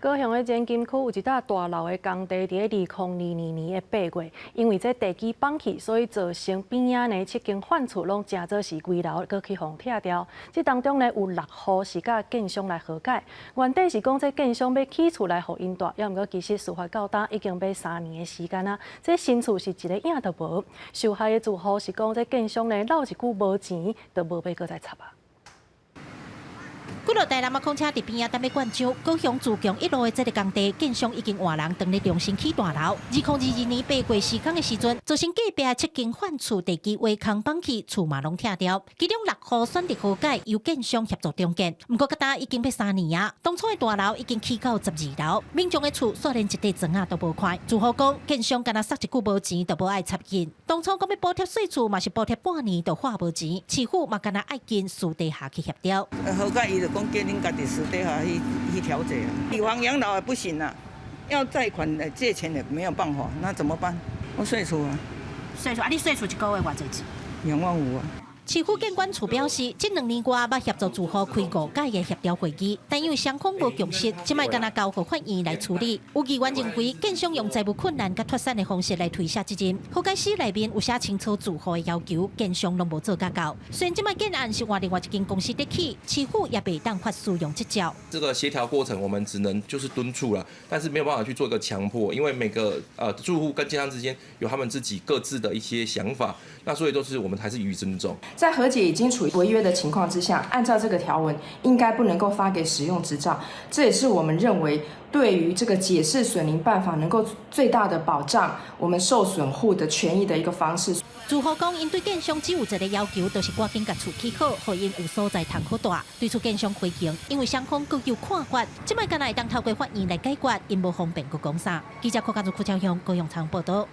高雄的前金区有一笪大楼的工地，伫2022年的8月，因为这地基放弃，所以造成边仔呢7间犯厝拢真做是危楼，搁去互拆掉。这当中呢有6户是甲建商来和解，原底是讲这建商要起厝来互因住，要毋过其实司法到单已经要3年的时间啊。这新厝是一个影都无，受害的住户是讲这建商呢闹一句无钱，就无要搁再插啊。 几落台南啊，空车伫边啊，等要灌浆。高雄自强1路的这个工地，建商已经换人等咧重新起大楼。2022年8月施工的时阵，造成隔壁7间犯厝地基挖空放弃，厝嘛拢拆掉。其中6户选择和解，由建商协助重建。不过，甲单已经要3年啊。当初的大楼已经起到12楼，民众的厝虽然一块砖啊都无看。住户讲，建商敢若说一句无钱，就无爱插进。当初讲要补贴税厝，嘛是补贴半年，就花无钱。市府嘛敢若爱进私底下去协调。和解伊就讲叫恁家己私底下去调解啊，以房养老也不行啊，要贷款来借钱也没有办法，那怎么办？我税厝啊，税厝啊，你税厝一个月偌济钱？2万5啊。市府监管处表示，这2年多捌协助住户开5届的协调会议，但因为双方无共识，即卖敢若交互法院来处理。有议员认为，建商用债务困难甲脱产的方式来推卸责任。和解书内面有写清楚住户的要求，建商拢无做甲到。虽然即卖建案是换另外一间公司在起，市府也袂当法使用这招。这个协调过程，我们只能就是敦促了，但是没有办法去做一个强迫，因为每个住户跟建商之间有他们自己各自的一些想法，那所以都是我们还是予以尊重。在和解已经处于违约的情况之下，按照这个条文，应该不能够发给使用执照。这也是我们认为对于这个解释损邻办法能够最大的保障我们受损户的权益的一个方式。住户讲，因对建商只有一个要求，就是赶紧甲厝起好，互因有所在通好住。对厝建商回应，因为双方各有看法，即摆敢若会当透过法院来解决，因无方便佮讲啥。记者柯家族邱超雄高雄采访报道。